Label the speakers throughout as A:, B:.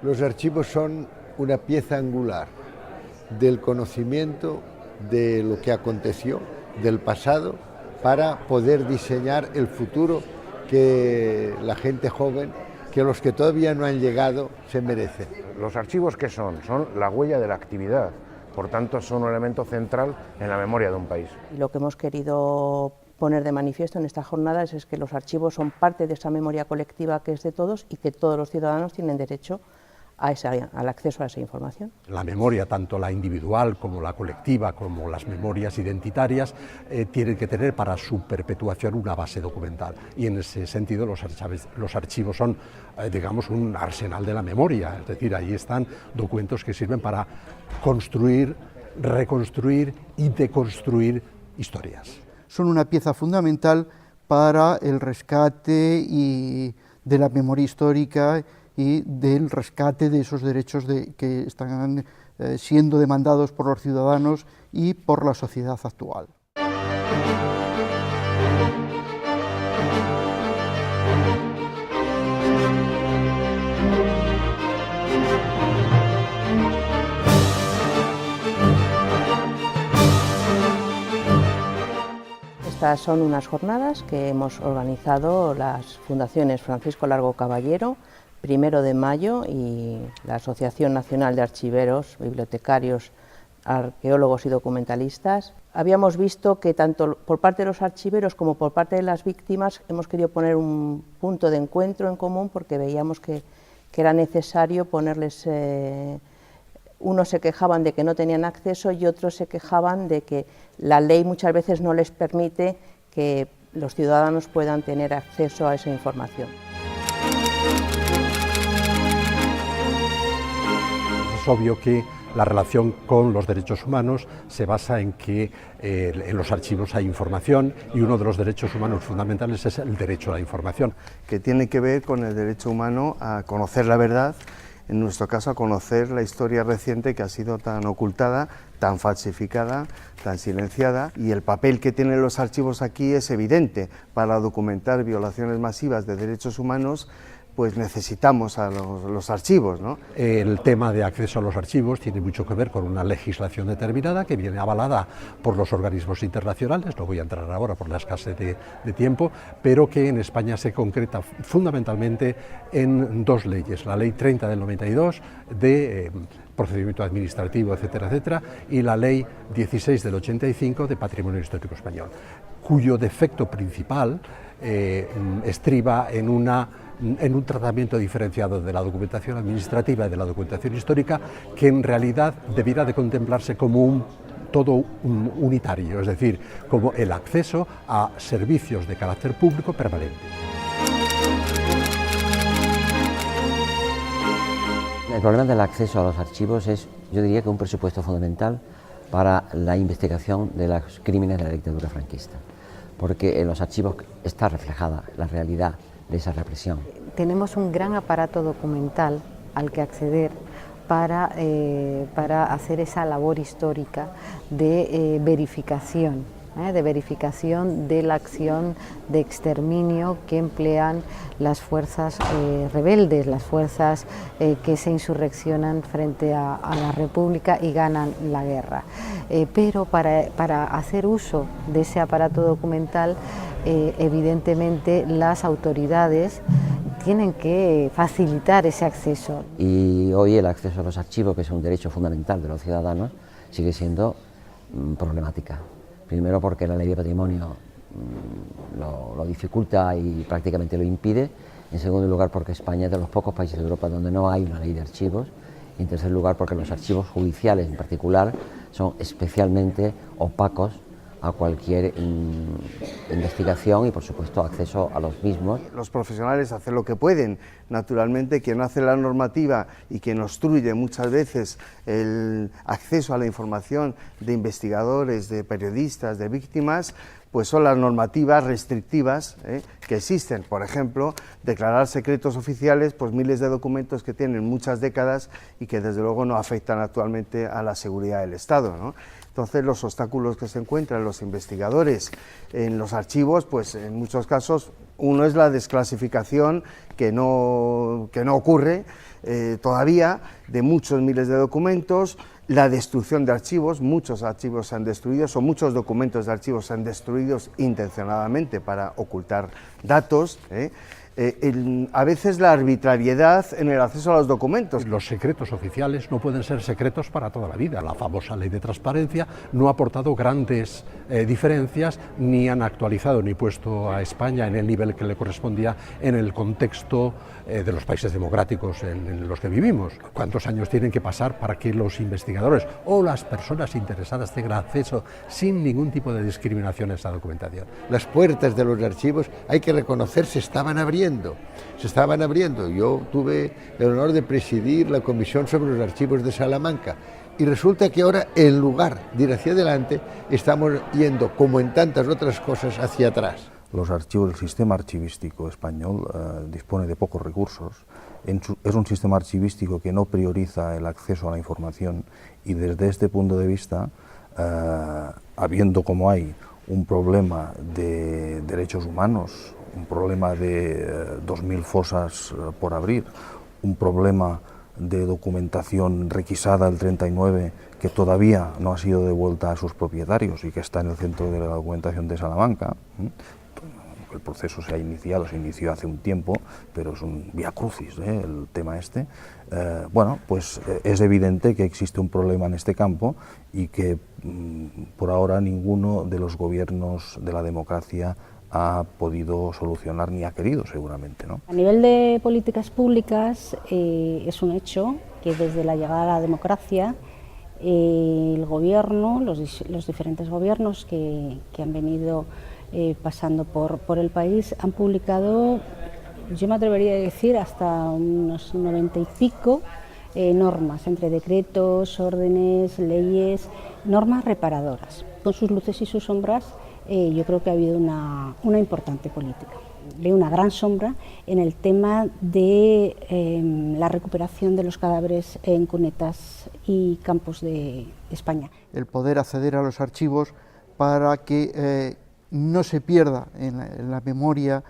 A: Los archivos son una pieza angular del conocimiento de lo que aconteció, del pasado, para poder diseñar el futuro que la gente joven, que los que todavía no han llegado, se merecen.
B: Los archivos, ¿qué son? Son la huella de la actividad, por tanto son un elemento central en la memoria de un país.
C: Lo que hemos querido poner de manifiesto en estas jornadas es que los archivos son parte de esa memoria colectiva que es de todos y que todos los ciudadanos tienen derecho al acceso a esa información.
D: La memoria, tanto la individual como la colectiva, como las memorias identitarias, tienen que tener para su perpetuación una base documental, y en ese sentido los archivos son, digamos, un arsenal de la memoria, es decir, ahí están documentos que sirven para construir, reconstruir y deconstruir historias.
E: Son una pieza fundamental para el rescate de la memoria histórica y del rescate de esos derechos que están siendo demandados por los ciudadanos y por la sociedad actual.
C: Estas son unas jornadas que hemos organizado las fundaciones Francisco Largo Caballero, 1 de Mayo y la Asociación Nacional de Archiveros, Bibliotecarios, Arqueólogos y Documentalistas. Habíamos visto que tanto por parte de los archiveros como por parte de las víctimas hemos querido poner un punto de encuentro en común, porque veíamos que era necesario ponerles... Unos se quejaban de que no tenían acceso y otros se quejaban de que la ley muchas veces no les permite que los ciudadanos puedan tener acceso a esa información.
D: Es obvio que la relación con los derechos humanos se basa en que en los archivos hay información, y uno de los derechos humanos fundamentales es el derecho a la información.
F: Que tiene que ver con el derecho humano a conocer la verdad, en nuestro caso a conocer la historia reciente que ha sido tan ocultada, tan falsificada, tan silenciada, y el papel que tienen los archivos aquí es evidente. Para documentar violaciones masivas de derechos humanos, pues necesitamos a los archivos, ¿no?
D: El tema de acceso a los archivos tiene mucho que ver con una legislación determinada que viene avalada por los organismos internacionales, no voy a entrar ahora por la escasez de tiempo, pero que en España se concreta fundamentalmente en dos leyes: la Ley 30 del 92 de procedimiento administrativo, etcétera, etcétera, y la Ley 16 del 85 de Patrimonio Histórico Español, cuyo defecto principal estriba en un tratamiento diferenciado de la documentación administrativa y de la documentación histórica, que en realidad debiera de contemplarse como un todo unitario, es decir, como el acceso a servicios de carácter público permanente.
G: El problema del acceso a los archivos es, yo diría, que un presupuesto fundamental para la investigación de los crímenes de la dictadura franquista, porque en los archivos está reflejada la realidad de esa represión.
H: Tenemos un gran aparato documental al que acceder para hacer esa labor histórica de verificación de la acción de exterminio que emplean las fuerzas rebeldes, las fuerzas que se insurreccionan frente a la República y ganan la guerra. Pero para hacer uso de ese aparato documental, evidentemente las autoridades tienen que facilitar ese acceso.
G: Y hoy el acceso a los archivos, que es un derecho fundamental de los ciudadanos, sigue siendo problemática. Primero porque la ley de patrimonio lo dificulta y prácticamente lo impide. En segundo lugar porque España es de los pocos países de Europa donde no hay una ley de archivos. Y en tercer lugar porque los archivos judiciales en particular son especialmente opacos a cualquier investigación y, por supuesto, acceso a los mismos.
F: Los profesionales hacen lo que pueden. Naturalmente, quien hace la normativa y quien obstruye muchas veces el acceso a la información de investigadores, de periodistas, de víctimas, pues son las normativas restrictivas que existen. Por ejemplo, declarar secretos oficiales pues miles de documentos que tienen muchas décadas y que desde luego no afectan actualmente a la seguridad del Estado, ¿no? Entonces, los obstáculos que se encuentran los investigadores en los archivos, pues en muchos casos, uno es la desclasificación que no ocurre todavía de muchos miles de documentos, la destrucción de archivos, muchos archivos se han destruido, o muchos documentos de archivos se han destruido intencionadamente para ocultar datos, a veces la arbitrariedad en el acceso a los documentos.
D: Los secretos oficiales no pueden ser secretos para toda la vida. La famosa ley de transparencia no ha aportado grandes diferencias, ni han actualizado ni puesto a España en el nivel que le correspondía en el contexto de los países democráticos en los que vivimos. ¿Cuántos años tienen que pasar para que los investigadores o las personas interesadas tengan acceso sin ningún tipo de discriminación a esa documentación?
A: Las puertas de los archivos, hay que reconocer, se estaban abriendo. Yo tuve el honor de presidir la comisión sobre los archivos de Salamanca y resulta que ahora, en lugar de ir hacia adelante, estamos yendo, como en tantas otras cosas, hacia atrás.
I: Los archivos, el sistema archivístico español dispone de pocos recursos. Es un sistema archivístico que no prioriza el acceso a la información y desde este punto de vista, habiendo como hay un problema de derechos humanos, un problema de 2.000 fosas por abrir, un problema de documentación requisada del 39 que todavía no ha sido devuelta a sus propietarios y que está en el centro de la documentación de Salamanca. El proceso se inició hace un tiempo, pero es un vía crucis el tema este. Bueno, pues es evidente que existe un problema en este campo y que por ahora ninguno de los gobiernos de la democracia ha podido solucionar ni ha querido seguramente, ¿no?
J: A nivel de políticas públicas es un hecho que desde la llegada a la democracia el gobierno, los diferentes gobiernos que han venido pasando por el país han publicado, yo me atrevería a decir, hasta unos 90 y pico normas, entre decretos, órdenes, leyes, normas reparadoras. Con sus luces y sus sombras, yo creo que ha habido una importante política. Veo una gran sombra en el tema de la recuperación de los cadáveres en cunetas y campos de España.
E: El poder acceder a los archivos para que no se pierda en la memoria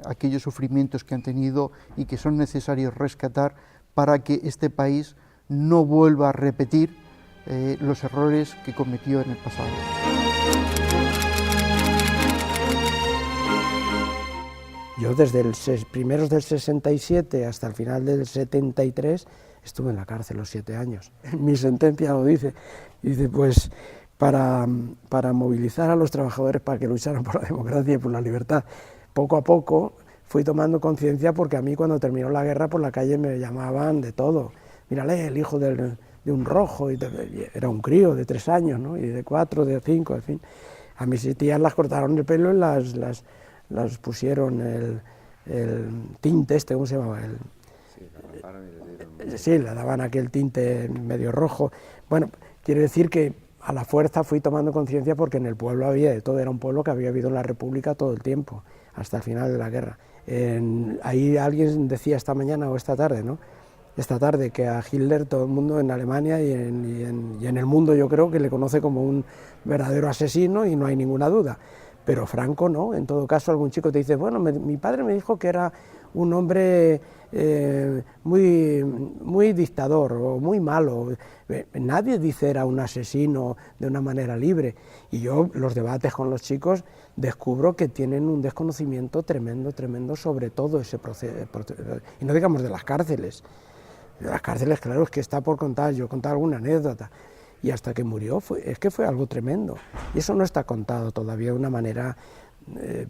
E: aquellos sufrimientos que han tenido y que son necesarios rescatar para que este país no vuelva a repetir los errores que cometió en el pasado.
K: Yo desde los primeros del 67 hasta el final del 73 estuve en la cárcel los 7 años. Mi sentencia lo dice. Dice, pues, para movilizar a los trabajadores para que lucharan por la democracia y por la libertad. Poco a poco fui tomando conciencia porque a mí cuando terminó la guerra por la calle me llamaban de todo. Mírale, el hijo de un rojo, y era un crío de 3 años, ¿no? Y de 4, de 5, en fin. A mis tías las cortaron el pelo y las pusieron el tinte este, ¿cómo se llamaba? Sí, le daban aquel tinte medio rojo. Bueno, quiere decir que a la fuerza fui tomando conciencia porque en el pueblo había de todo, era un pueblo que había habido en la República todo el tiempo, hasta el final de la guerra. Ahí alguien decía esta mañana o esta tarde, ¿no? Esta tarde, que a Hitler todo el mundo en Alemania y en el mundo yo creo que le conoce como un verdadero asesino y no hay ninguna duda. Pero Franco no, en todo caso algún chico te dice, bueno, mi padre me dijo que era un hombre muy dictador o muy malo. Nadie dice era un asesino de una manera libre. Y yo, los debates con los chicos, descubro que tienen un desconocimiento tremendo sobre todo ese proceso. Y no digamos de las cárceles. De las cárceles, claro, es que está por contar, yo he contado alguna anécdota. Y hasta que murió, es que fue algo tremendo. Y eso no está contado todavía de una manera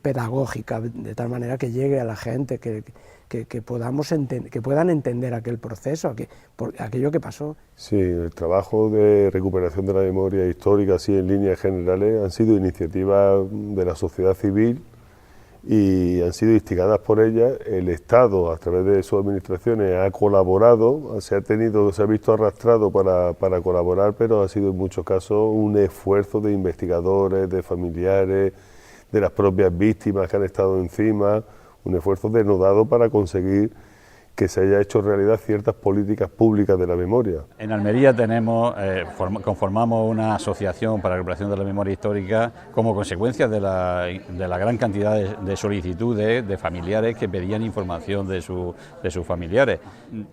K: pedagógica, de tal manera que llegue a la gente, que puedan entender aquel proceso, aquello que pasó.
L: Sí, el trabajo de recuperación de la memoria histórica, así en líneas generales, han sido iniciativas de la sociedad civil y han sido instigadas por ellas. El Estado, a través de sus administraciones, ha colaborado, se ha visto arrastrado para colaborar, pero ha sido en muchos casos un esfuerzo de investigadores, de familiares, de las propias víctimas que han estado encima, un esfuerzo denodado para conseguir que se haya hecho realidad ciertas políticas públicas de la memoria.
M: En Almería conformamos una asociación para la recuperación de la memoria histórica como consecuencia de la gran cantidad de solicitudes de familiares que pedían información de sus familiares.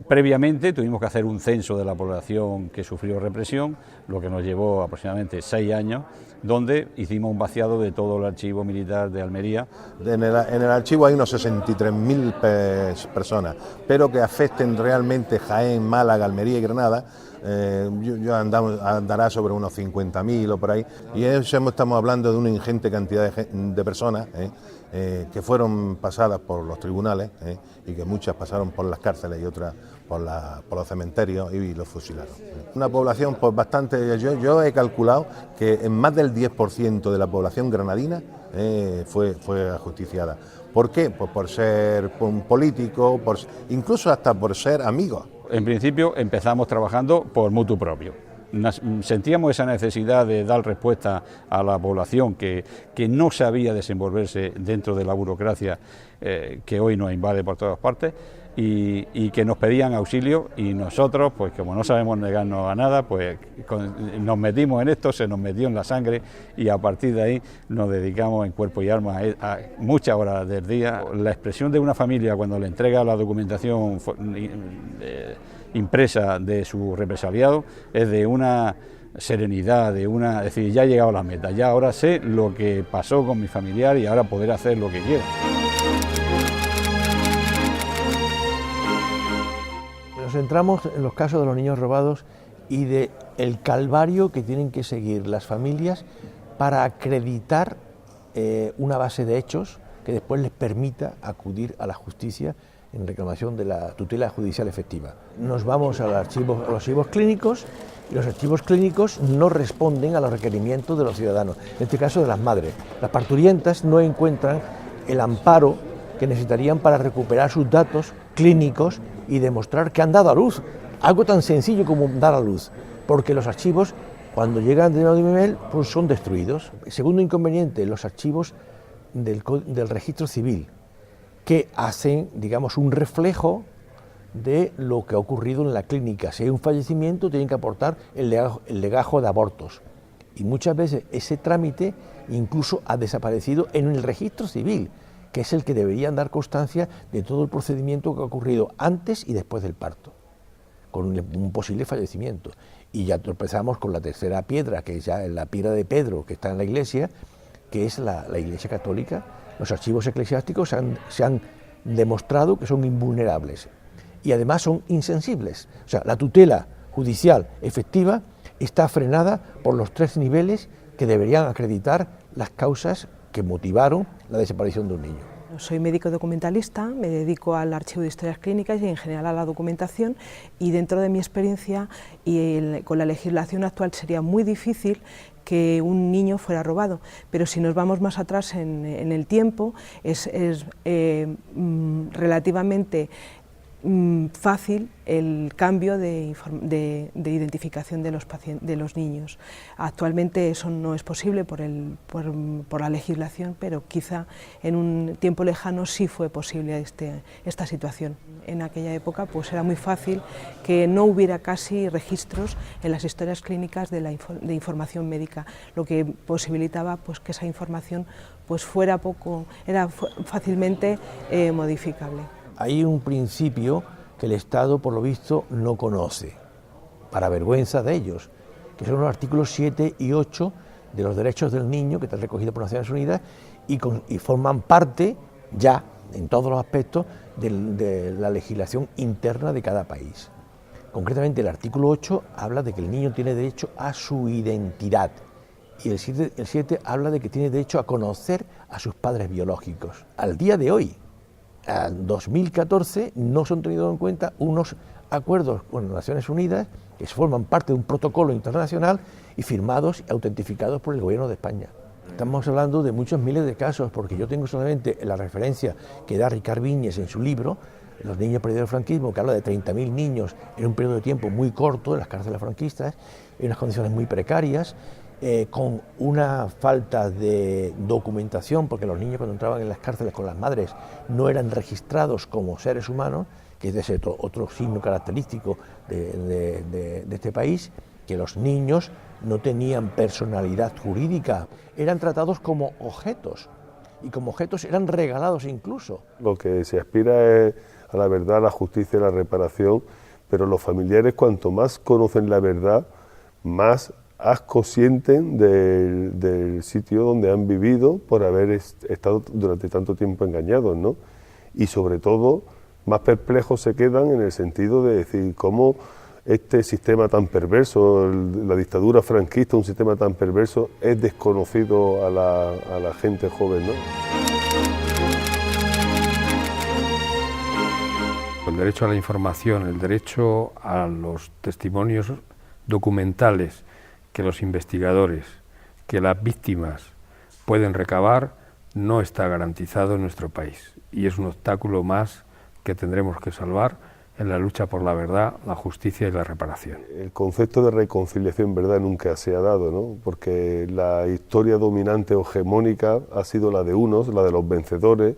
M: Previamente tuvimos que hacer un censo de la población que sufrió represión, lo que nos llevó aproximadamente 6 años, donde hicimos un vaciado de todo el archivo militar de Almería.
N: En el archivo hay unos 63.000 personas, pero que afecten realmente Jaén, Málaga, Almería y Granada, andará sobre unos 50.000 o por ahí, y eso estamos hablando de una ingente cantidad de personas que fueron pasadas por los tribunales y que muchas pasaron por las cárceles y otras por los cementerios y los fusilaron. Una población pues bastante, yo he calculado que en más del 10% de la población granadina fue ajusticiada. ¿Por qué? Pues por ser un político, incluso hasta por ser amigos.
M: En principio empezamos trabajando por mutuo propio. Sentíamos esa necesidad de dar respuesta a la población que no sabía desenvolverse dentro de la burocracia que hoy nos invade por todas partes y que nos pedían auxilio, y nosotros, pues como no sabemos negarnos a nada, pues nos metimos en esto, se nos metió en la sangre, y a partir de ahí nos dedicamos en cuerpo y alma a muchas horas del día. La expresión de una familia cuando le entrega la documentación impresa de su represaliado es de una serenidad, es decir, ya he llegado a la meta, ya ahora sé lo que pasó con mi familiar y ahora poder hacer lo que quiero.
O: Nos centramos en los casos de los niños robados y de el calvario que tienen que seguir las familias para acreditar una base de hechos que después les permita acudir a la justicia en reclamación de la tutela judicial efectiva. Nos vamos a los archivos clínicos, y los archivos clínicos no responden a los requerimientos de los ciudadanos, en este caso de las madres. Las parturientas no encuentran el amparo que necesitarían para recuperar sus datos clínicos y demostrar que han dado a luz, algo tan sencillo como dar a luz, porque los archivos, cuando llegan de Odimemel, pues son destruidos. Segundo inconveniente, los archivos del registro civil, que hacen, digamos, un reflejo de lo que ha ocurrido en la clínica. Si hay un fallecimiento, tienen que aportar el legajo de abortos. Y muchas veces ese trámite incluso ha desaparecido en el registro civil, que es el que deberían dar constancia de todo el procedimiento que ha ocurrido antes y después del parto, con un posible fallecimiento. Y ya empezamos con la tercera piedra, que es ya la piedra de Pedro, que está en la Iglesia, que es la Iglesia Católica. Los archivos eclesiásticos se han demostrado que son invulnerables y además son insensibles. O sea, la tutela judicial efectiva está frenada por los 3 niveles que deberían acreditar las causas que motivaron la desaparición de un niño.
P: Soy médico documentalista, me dedico al archivo de historias clínicas y en general a la documentación, y dentro de mi experiencia y con la legislación actual sería muy difícil que un niño fuera robado, pero si nos vamos más atrás en el tiempo es relativamente fácil el cambio de identificación de los niños. Actualmente eso no es posible por la legislación, pero quizá en un tiempo lejano sí fue posible esta situación. En aquella época pues era muy fácil que no hubiera casi registros en las historias clínicas de información médica, lo que posibilitaba pues que esa información pues era fácilmente modificable.
O: Hay un principio que el Estado, por lo visto, no conoce, para vergüenza de ellos, que son los artículos 7 y 8 de los derechos del niño, que están recogidos por Naciones Unidas y forman parte ya, en todos los aspectos, de la legislación interna de cada país. Concretamente, el artículo 8 habla de que el niño tiene derecho a su identidad, y el 7 habla de que tiene derecho a conocer a sus padres biológicos. Al día de hoy, en 2014, no se han tenido en cuenta unos acuerdos con las Naciones Unidas que forman parte de un protocolo internacional y firmados y autentificados por el Gobierno de España. Estamos hablando de muchos miles de casos, porque yo tengo solamente la referencia que da Ricard Viñes en su libro, Los niños perdidos del franquismo, que habla de 30.000 niños en un periodo de tiempo muy corto en las cárceles franquistas, en unas condiciones muy precarias, con una falta de documentación, porque los niños cuando entraban en las cárceles con las madres no eran registrados como seres humanos, que es ese otro signo característico de este país, que los niños no tenían personalidad jurídica, eran tratados como objetos, y como objetos eran regalados incluso.
L: Lo que se aspira es a la verdad, a la justicia y la reparación, pero los familiares cuanto más conocen la verdad, más asco sienten del sitio donde han vivido por haber estado durante tanto tiempo engañados, ¿no? Y sobre todo, más perplejos se quedan en el sentido de decir cómo este sistema tan perverso, la dictadura franquista, un sistema tan perverso, es desconocido a la gente joven, ¿no?
Q: El derecho a la información, el derecho a los testimonios documentales que los investigadores, que las víctimas pueden recabar, no está garantizado en nuestro país y es un obstáculo más que tendremos que salvar en la lucha por la verdad, la justicia y la reparación.
L: El concepto de reconciliación, verdad, nunca se ha dado, ¿no? Porque la historia dominante o hegemónica ha sido la de unos, la de los vencedores,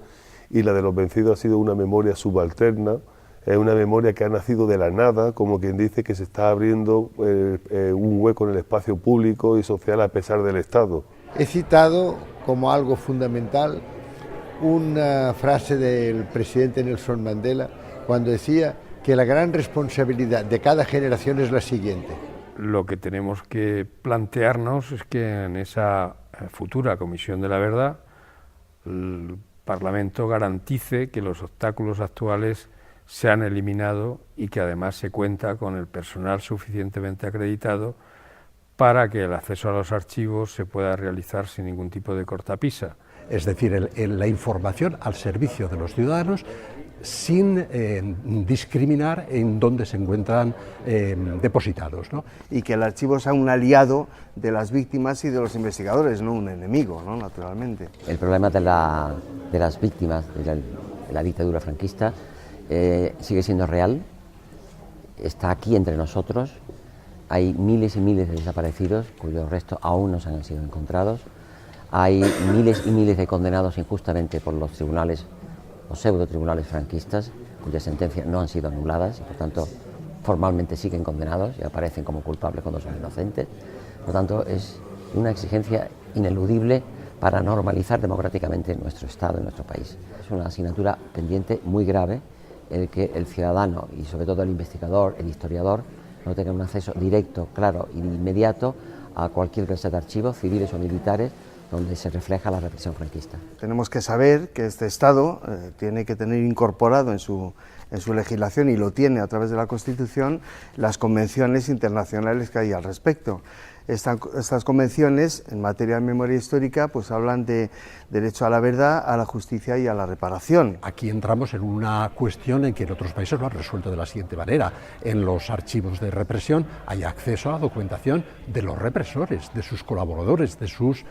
L: y la de los vencidos ha sido una memoria subalterna, es una memoria que ha nacido de la nada, como quien dice que se está abriendo un hueco en el espacio público y social a pesar del Estado.
A: He citado como algo fundamental una frase del presidente Nelson Mandela cuando decía que la gran responsabilidad de cada generación es la siguiente.
Q: Lo que tenemos que plantearnos es que en esa futura Comisión de la Verdad el Parlamento garantice que los obstáculos actuales se han eliminado y que además se cuenta con el personal suficientemente acreditado para que el acceso a los archivos se pueda realizar sin ningún tipo de cortapisa.
D: Es decir, la información al servicio de los ciudadanos sin discriminar en dónde se encuentran depositados, ¿no?
F: Y que el archivo sea un aliado de las víctimas y de los investigadores, no un enemigo, ¿no? Naturalmente.
G: El problema de las víctimas de la dictadura franquista sigue siendo real, está aquí entre nosotros, hay miles y miles de desaparecidos cuyos restos aún no se han sido encontrados, hay miles y miles de condenados injustamente por los tribunales o pseudo tribunales franquistas cuyas sentencias no han sido anuladas y por tanto formalmente siguen condenados y aparecen como culpables cuando son inocentes. Por lo tanto es una exigencia ineludible para normalizar democráticamente nuestro Estado y nuestro país. Es una asignatura pendiente muy grave el que el ciudadano y sobre todo el investigador, el historiador, no tengan un acceso directo, claro y inmediato a cualquier clase de archivos civiles o militares donde se refleja la represión franquista.
F: Tenemos que saber que este Estado tiene que tener incorporado en su legislación, y lo tiene a través de la Constitución, las convenciones internacionales que hay al respecto. Estas convenciones en materia de memoria histórica pues hablan de derecho a la verdad, a la justicia y a la reparación.
D: Aquí entramos en una cuestión en que en otros países lo han resuelto de la siguiente manera. En los archivos de represión hay acceso a la documentación de los represores, de sus colaboradores, de sus,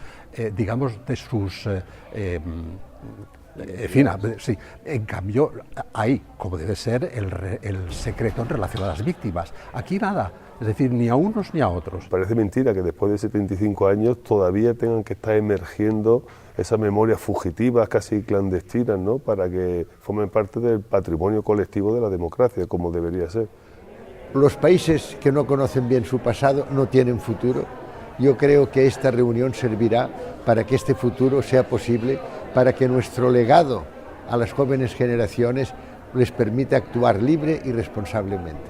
D: sí. En cambio, hay, como debe ser, el secreto en relación a las víctimas. Aquí nada, es decir, ni a unos ni a otros.
L: Parece mentira que después de 75 años todavía tengan que estar emergiendo esas memorias fugitivas, casi clandestinas, ¿no? Para que formen parte del patrimonio colectivo de la democracia, como debería ser.
A: Los países que no conocen bien su pasado no tienen futuro. Yo creo que esta reunión servirá para que este futuro sea posible, para que nuestro legado a las jóvenes generaciones les permita actuar libre y responsablemente.